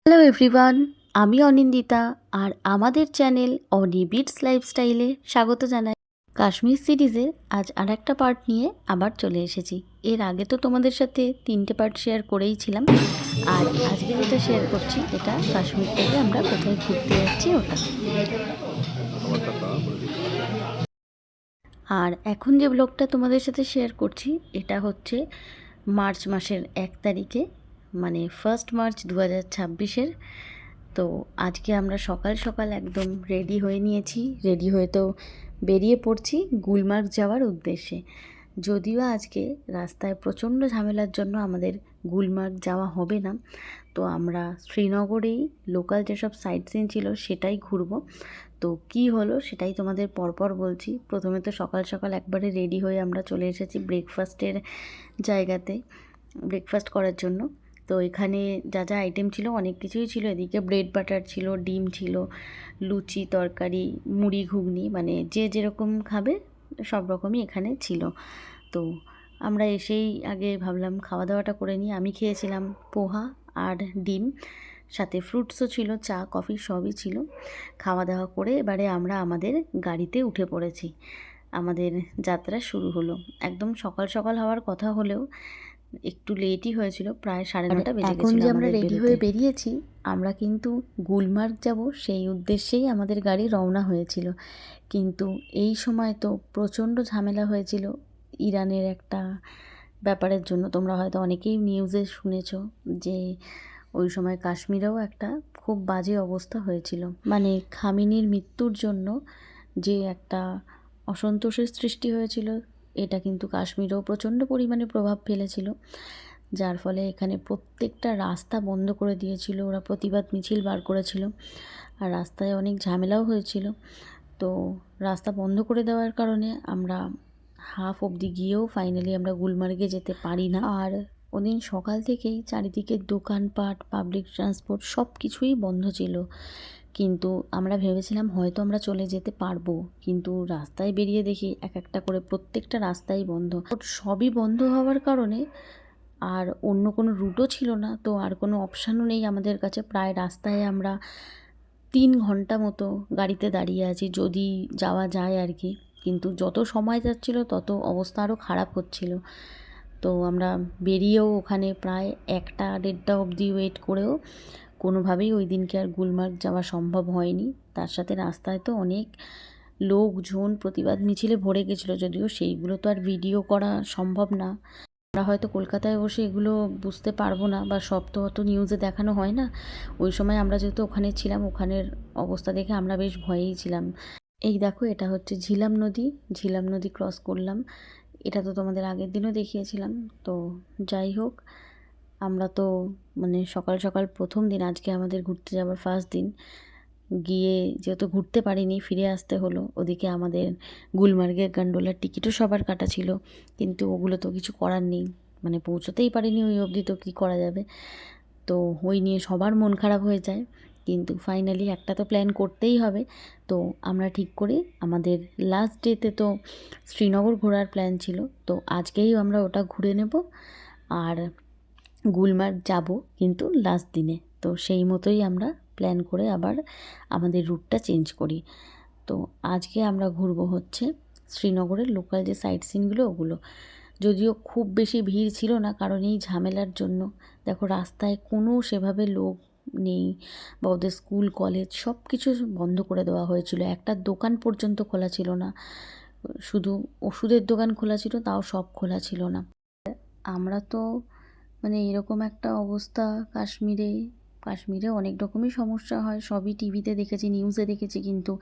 Hello everyone, আমি অনিন্দিতা আর আমাদের channel অনি bits লাইফস্টাইলে স্বাগত জানাই। কাশ্মীর সিরিজের আজ আর একটা পার্ট নিয়ে আবার চলে এসেছি। এর আগে তো তোমাদের সাথে 3টে পার্ট শেয়ার করেই ছিলাম, আর আজকে যেটা শেয়ার করছি এটা কাশ্মীর থেকে আমরা কোথায় ঘুরতে যাচ্ছি ওটা। আর এখন যে ব্লগটা তোমাদের সাথে শেয়ার করছি এটা হচ্ছে মার্চ মাসের 1 তারিখে, মানে 1 মার্চ 2026-এর। তো আজকে আমরা সকাল সকাল একদম রেডি হয়ে নিয়েছি, রেডি হয়ে তো বেরিয়ে পড়ছি গুলমার্গ যাওয়ার উদ্দেশ্যে। যদিও আজকে রাস্তায় প্রচণ্ড ঝামেলার জন্য আমাদের গুলমার্গ যাওয়া হবে না, তো আমরা শ্রীনগরেই লোকাল যেসব সাইট সিন ছিল সেটাই ঘুরবো। তো কি হলো সেটাই তোমাদের পরপর বলছি। প্রথমে তো সকাল সকাল একবারে রেডি হয়ে আমরা চলে এসেছি ব্রেকফাস্টের জায়গাতে, ব্রেকফাস্ট করার জন্য। তো এখানে যা যা আইটেম ছিল অনেক কিছুই ছিল। এদিকে ব্রেড বাটার ছিল, ডিম ছিল, লুচি, তরকারি, মুড়ি, ঘুগনি, মানে যে যেরকম খাবে সব রকমই এখানে ছিল। তো আমরা এসেই আগে ভাবলাম খাওয়া দাওয়াটা করে নিই। আমি খেয়েছিলাম পোহা আর ডিম, সাথে ফ্রুটসও ছিল, চা কফি সবই ছিল। খাওয়া দাওয়া করে এবারে আমরা আমাদের গাড়িতে উঠে পড়েছি। আমাদের যাত্রা শুরু হলো। একদম সকাল সকাল হওয়ার কথা হলেও একটু লেটই হয়েছিল, প্রায় 9:30 বেজে গেছিল। এখন যে আমরা রেডি হয়ে বেরিয়েছি, আমরা কিন্তু গুলমার্গ যাব সেই উদ্দেশ্যেই আমাদের গাড়ি রওনা হয়েছিল। কিন্তু এই সময় তো প্রচণ্ড ঝামেলা হয়েছিল ইরানের একটা ব্যাপারের জন্য। তোমরা হয়তো অনেকেই নিউজে শুনেছ যে ওই সময় কাশ্মীরেও একটা খুব বাজে অবস্থা হয়েছিল। মানে খামেনির মৃত্যুর জন্য যে একটা অসন্তোষের সৃষ্টি হয়েছিল, এটা কিন্তু কাশ্মীরেও প্রচণ্ড পরিমাণে প্রভাব ফেলেছিল, যার ফলে এখানে প্রত্যেকটা রাস্তা বন্ধ করে দিয়েছিল। ওরা প্রতিবাদ মিছিল বার করেছিল, আর রাস্তায় অনেক ঝামেলাও হয়েছিল। তো রাস্তা বন্ধ করে দেওয়ার কারণে আমরা হাফ অবধি গিয়েও ফাইনালি আমরা গুলমার্গে যেতে পারি না। আর ওদিন সকাল থেকেই চারিদিকে দোকানপাট, পাবলিক ট্রান্সপোর্ট সব কিছুই বন্ধ ছিল। কিন্তু আমরা ভেবেছিলাম হয়তো আমরা চলে যেতে পারবো, কিন্তু রাস্তায় বেরিয়ে দেখি এক একটা করে প্রত্যেকটা রাস্তাই বন্ধ। সবই বন্ধ হওয়ার কারণে আর অন্য কোনো রুটও ছিল না, তো আর কোনো অপশানও নেই আমাদের কাছে। প্রায় রাস্তায় আমরা 3 ঘন্টা মতো গাড়িতে দাঁড়িয়ে আছি, যদি যাওয়া যায় আর কি। কিন্তু যত সময় যাচ্ছিল তত অবস্থা আরও খারাপ হচ্ছিল। তো আমরা বেরিয়েও ওখানে প্রায় 1টা 1:30 অবধি ওয়েট করেও কোনোভাবেই ওই দিনকে আর গুলমার্গ যাওয়া সম্ভব হয়নি। তার সাথে রাস্তায় তো অনেক লোকজন প্রতিবাদ মিছিলে ভরে গেছিলো, যদিও সেইগুলো তো আর ভিডিও করা সম্ভব না। আমরা হয়তো কলকাতায় বসে এগুলো বুঝতে পারবো না, বা সব তো অত নিউজে দেখানো হয় না। ওই সময় আমরা যেহেতু ওখানে ছিলাম, ওখানের অবস্থা দেখে আমরা বেশ ভয়েই ছিলাম। এই দেখো, এটা হচ্ছে ঝিলাম নদী। ঝিলাম নদী ক্রস করলাম। এটা তো তোমাদের আগের দিনও দেখিয়েছিলাম। তো যাই হোক, আমরা তো মানে সকাল সকাল প্রথম দিন, আজকে আমাদের ঘুরতে যাওয়ার ফার্স্ট দিন, গিয়ে যেহেতু ঘুরতে পারিনি ফিরে আসতে হলো। ওদিকে আমাদের গুলমার্গের গন্ডোলার টিকিটও সবার কাটা ছিল, কিন্তু ওগুলো তো কিছু করার নেই, মানে পৌঁছতেই পারিনি ওই অবধি, তো কী করা যাবে। তো ওই নিয়ে সবার মন খারাপ হয়ে যায়, কিন্তু ফাইনালি একটা তো প্ল্যান করতেই হবে। তো আমরা ঠিক করি আমাদের লাস্ট ডেতে তো শ্রীনগর ঘোরার প্ল্যান ছিল, তো আজকেই আমরা ওটা ঘুরে নেব আর গুলমার্গ যাব কিন্তু লাস্ট দিনে। তো সেই মতোই আমরা প্ল্যান করে আবার আমাদের রুটটা চেঞ্জ করি। তো আজকে আমরা ঘুরবো হচ্ছে শ্রীনগরের লোকাল যে সাইট সিনগুলো ওগুলো। যদিও খুব বেশি ভিড় ছিল না, কারণ এই ঝামেলার জন্য দেখো রাস্তায় কোনো সেভাবে লোক নেই, বা ওদের স্কুল কলেজ সব কিছু বন্ধ করে দেওয়া হয়েছিল। একটা দোকান পর্যন্ত খোলা ছিল না, শুধু ওষুধের দোকান খোলা ছিল, তাও সব খোলা ছিল না। আমরা তো মানে এরকম একটা অবস্থা কাশ্মীরে, কাশ্মীরে অনেক রকমই সমস্যা হয়, সবই টিভিতে দেখেছি, নিউজে দেখেছি, কিন্তু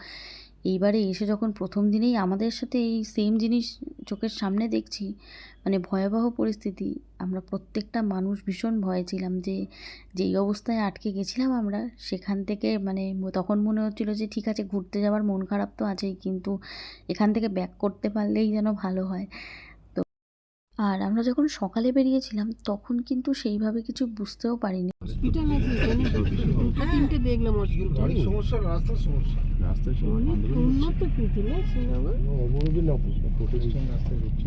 এইবারে এসে যখন প্রথম দিনেই আমাদের সাথে এই সেম জিনিস চোখের সামনে দেখছি, মানে ভয়াবহ পরিস্থিতি। আমরা প্রত্যেকটা মানুষ ভীষণ ভয়ে ছিলাম যে যেই অবস্থায় আটকে গেছিলাম আমরা সেখান থেকে, মানে তখন মনে হচ্ছিল যে ঠিক আছে ঘুরতে যাওয়ার মন খারাপ তো আছেই, কিন্তু এখান থেকে ব্যাক করতে পারলেই যেন ভালো হয়। আর আমরা যখন সকালে বেরিয়েছিলাম তখন কিন্তু সেইভাবে কিছু বুঝতেও পারিনি। হসপিটাল আছে এখানে, দুটো তিনটে দেখলাম হসপিটাল। গাড়ির সমস্যা, রাস্তার সমস্যা। রাস্তার অনেক উন্নত কিন্তু না শ্রীনগর। অবরোধে না, প্রতিদিন রাস্তায় হচ্ছে।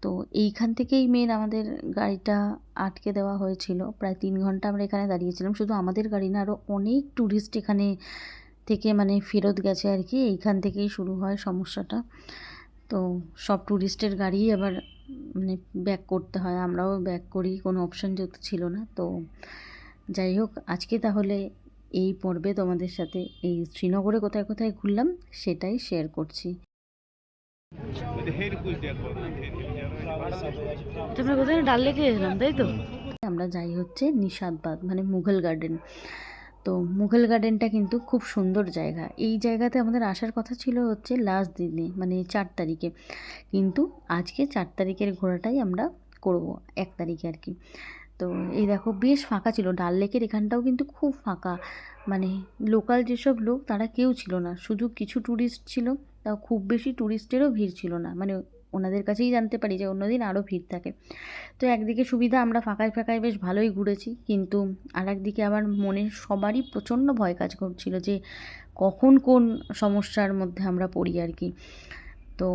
তো এইখান থেকেই মেন আমাদের গাড়িটা আটকে দেওয়া হয়েছিল। প্রায় 3 ঘন্টা আমরা এখানে দাঁড়িয়েছিলাম। শুধু আমাদের গাড়ি না, আরও অনেক ট্যুরিস্ট এখানে থেকে মানে ফেরত গেছে আর কি। এইখান থেকেই শুরু হয় সমস্যাটা। তো সব ট্যুরিস্টের গাড়িই আবার মানে ব্যাক করতে হয়, আমরাও ব্যাক করি, কোনো অপশান যেহেতু ছিল না। তো যাই হোক, আজকে তাহলে এই পর্বে তোমাদের সাথে এই শ্রীনগরে কোথায় কোথায় ঘুরলাম সেটাই শেয়ার করছি। আমরা কোথায় ডাল লেকে এলাম, তাই তো? আমরা যাই হচ্ছে নিশাদবাগ মানে মুঘল গার্ডেন। তো মুঘল গার্ডেনটা কিন্তু খুব সুন্দর জায়গা। এই জায়গাতে আমাদের আসার কথা ছিল হচ্ছে লাস্ট দিনে মানে 4 তারিখে, কিন্তু আজকে 4 তারিখের ঘোরাটাই আমরা করব, 1 তারিখে আর কি। তো এই দেখো বেশ ফাঁকা ছিল, ডাল লেকের এখানটাও কিন্তু খুব ফাঁকা, মানে লোকাল যেসব লোক তারা কেউ ছিল না, শুধু কিছু ট্যুরিস্ট ছিল, তাও খুব বেশি ট্যুরিস্টেরও ভিড় ছিল না, মানে ওনাদের কাছেই জানতে পারি যে অন্যদিন আরও ভিড় থাকে। তো একদিকে সুবিধা, আমরা ফাঁকায় ফাঁকায় বেশ ভালোই ঘুরেছি, কিন্তু আর একদিকে আবার মনে সবারই প্রচণ্ড ভয় কাজ করছিল যে কখন কোন সমস্যার মধ্যে আমরা পড়ি আর কি। তো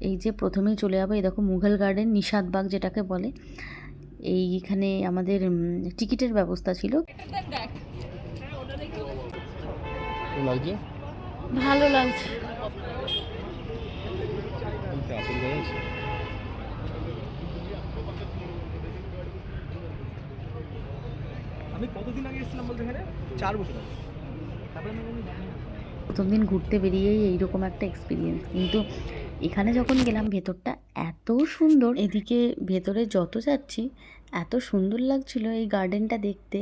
এই যে প্রথমেই চলে যাবো, এই দেখো মুঘল গার্ডেন নিশাদবাগ যেটাকে বলে। এইখানে আমাদের টিকিটের ব্যবস্থা ছিল। লাগছে ভালো লাগছে। আমি কতদিন আগে এসেছিলাম বলতে এখানে 4 বছর আগে। তারপরে আমি প্রথম দিন ঘুরতে বেরিয়েই এইরকম একটা এক্সপিরিয়েন্স, কিন্তু এখানে যখন গেলাম ভেতরটা এত সুন্দর, এদিকে ভেতরে যত যাচ্ছি এত সুন্দর লাগছিল এই গার্ডেনটা দেখতে।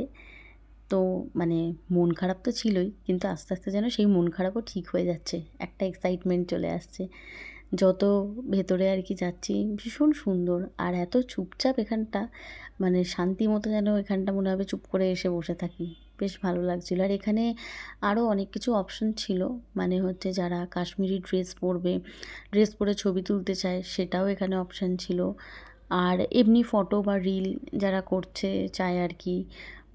তো মানে মন খারাপ তো ছিলই, কিন্তু আস্তে আস্তে যেন সেই মন খারাপও ঠিক হয়ে যাচ্ছে, একটা এক্সাইটমেন্ট চলে আসছে যত ভেতরে আর কি যাচ্ছি। ভীষণ সুন্দর আর এত চুপচাপ এখানটা, মানে শান্তি মতো যেন এখানটা মনে হবে চুপ করে এসে বসে থাকি, বেশ ভালো লাগছিলো। আর এখানে আরও অনেক কিছু অপশন ছিল, মানে হচ্ছে যারা কাশ্মীরি ড্রেস পরবে, ড্রেস পরে ছবি তুলতে চায় সেটাও এখানে অপশান ছিল। আর এমনি ফটো বা রিল যারা করছে চায় আর কি,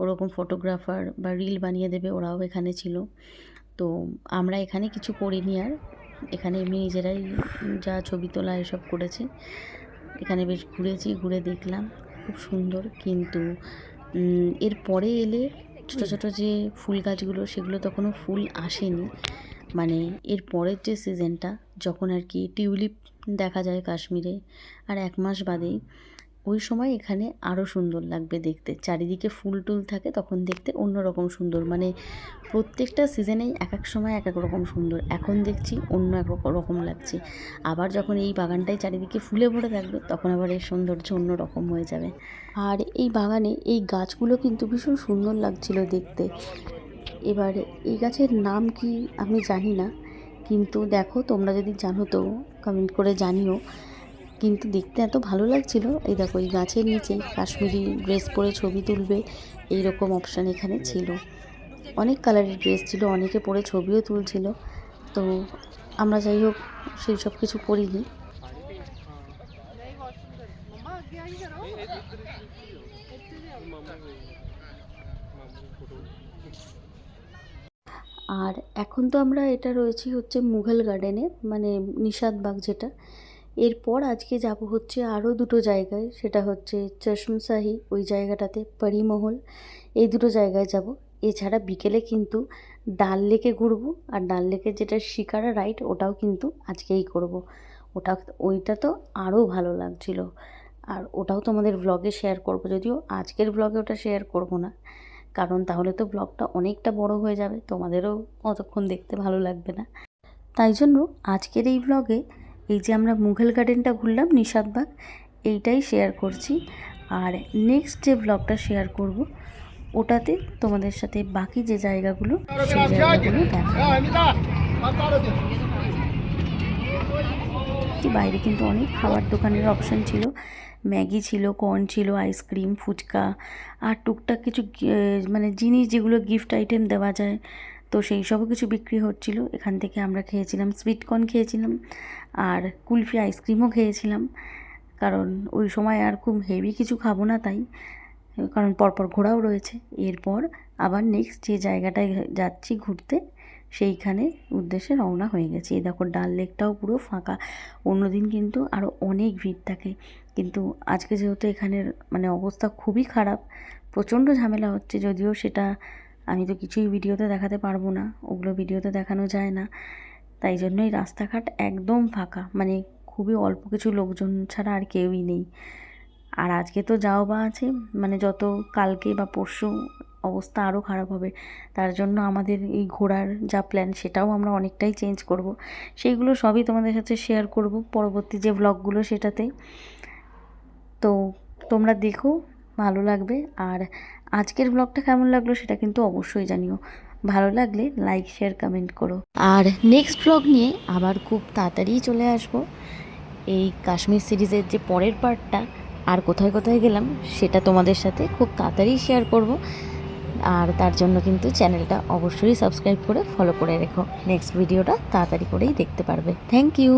ওরকম ফটোগ্রাফার বা রিল বানিয়ে দেবে, ওরাও এখানে ছিল। তো আমরা এখানে কিছু করিনি, আর এখানে এমনি নিজেরাই যা ছবি তোলা এসব করেছি। এখানে বেশ ঘুরেছি, ঘুরে দেখলাম খুব সুন্দর। কিন্তু এর পরে এলে ছোটো ছোটো যে ফুল গাছগুলো সেগুলো তখনও ফুল আসেনি, মানে এর পরের যে সিজনটা যখন আর কি টিউলিপ দেখা যায় কাশ্মীরে, আর 1 মাস বাদেই, ওই সময় এখানে আরও সুন্দর লাগবে দেখতে, চারিদিকে ফুল টুল থাকে, তখন দেখতে অন্যরকম সুন্দর, মানে প্রত্যেকটা সিজনেই এক এক সময় এক এক রকম সুন্দর। এখন দেখছি অন্য এক রকম লাগছে, আবার যখন এই বাগানটাই চারিদিকে ফুলে ভরে থাকবে তখন আবার এর সৌন্দর্য অন্য রকম হয়ে যাবে। আর এই বাগানে এই গাছগুলো কিন্তু ভীষণ সুন্দর লাগছিল দেখতে। এবার এই গাছের নাম কি আমি জানি না, কিন্তু দেখো তোমরা যদি জানো তো কমেন্ট করে জানিও। কিন্তু দেখতে এত ভালো লাগছিল, এই দেখো এই গাছের নিচে কাশ্মীরি ড্রেস পরে ছবি তুলবে এই রকম অপশান এখানে ছিল। অনেক কালারের ড্রেস ছিল, অনেকে পরে ছবিও তুলছিল। তো আমরা যাই হোক সেই সব কিছু করিনি। আর এখন তো আমরা এটা রয়েছি হচ্ছে মুঘল গার্ডেনে, মানে নিশাদবাগ যেটা। এরপর আজকে যাব হচ্ছে আরও 2টো জায়গায়, সেটা হচ্ছে চশমশাহি ওই জায়গাটাতে, পরিমহল, এই 2টো জায়গায় যাব। এছাড়া বিকেলে কিন্তু ডাল লেকে ঘুরবো, আর ডাল লেকের যেটা শিকারা রাইড ওটাও কিন্তু আজকেই করব। ওইটা তো আরও ভালো লাগছিল, আর ওটাও তোমাদের ব্লগে শেয়ার করব, যদিও আজকের ব্লগে ওটা শেয়ার করব না, কারণ তাহলে তো ব্লগটা অনেকটা বড় হয়ে যাবে, তোমাদেরও অতক্ষণ দেখতে ভালো লাগবে না। তাই জন্য আজকের এই ব্লগে এই যে আমরা মুঘল গার্ডেনটা ঘুরলাম নিশাদবাগ, এইটাই শেয়ার করছি। আর নেক্সট যে ব্লগটা শেয়ার করব ওটাতে তোমাদের সাথে বাকি যে জায়গাগুলো সেই জায়গাগুলো দেখাবো। বাইরে কিন্তু অনেক খাবার দোকানের অপশান ছিল, ম্যাগি ছিল, কর্ন ছিল, আইসক্রিম, ফুচকা, আর টুকটাক কিছু মানে জিনিস যেগুলো গিফট আইটেম দেওয়া যায়, তো সেই সবও কিছু বিক্রি হচ্ছিল। এখান থেকে আমরা খেয়েছিলাম সুইট কর্ন খেয়েছিলাম, আর কুলফি আইসক্রিমও খেয়েছিলাম, কারণ ওই সময় আর খুব হেভি কিছু খাবো না তাই, কারণ পরপর ঘোরাও রয়েছে। এরপর আবার নেক্সট যে জায়গাটায় যাচ্ছি ঘুরতে সেইখানে উদ্দেশ্যে রওনা হয়ে গেছি। এই দেখো ডাল লেকটাও পুরো ফাঁকা, অন্যদিন কিন্তু আরও অনেক ভিড় থাকে। কিন্তু আজকে যেহেতু এখানের মানে অবস্থা খুবই খারাপ, প্রচণ্ড ঝামেলা হচ্ছে, যদিও সেটা আমি তো কিছুই ভিডিওতে দেখাতে পারবো না, ওগুলো ভিডিওতে দেখানো যায় না। তাই জন্যই রাস্তাঘাট একদম ফাঁকা, মানে খুবই অল্প কিছু লোকজন ছাড়া আর কেউই নেই। আর আজকে তো যাও বা আছে, মানে যত কালকে বা পরশু অবস্থা আরও খারাপ হবে। তার জন্য আমাদের এই ঘোরার যা প্ল্যান সেটাও আমরা অনেকটাই চেঞ্জ করব। সেইগুলো সবই তোমাদের সাথে শেয়ার করব পরবর্তী যে ব্লগগুলো সেটাতে। তো তোমরা দেখো, ভালো লাগবে। আর আজকের ব্লগটা কেমন লাগলো সেটা কিন্তু অবশ্যই জানিও। ভালো লাগলে লাইক শেয়ার কমেন্ট করো। আর নেক্সট ব্লগ নিয়ে আবার খুব তাড়াতাড়ি চলে আসব। এই কাশ্মীর সিরিজের যে পরের পার্টটা আর কোথায় কোথায় গেলাম সেটা তোমাদের সাথে খুব তাড়াতাড়ি শেয়ার করব। আর তার জন্য কিন্তু চ্যানেলটা অবশ্যই সাবস্ক্রাইব করে ফলো করে রেখো। নেক্সট ভিডিওটা তাড়াতাড়ি করেই দেখতে পারবে। Thank you.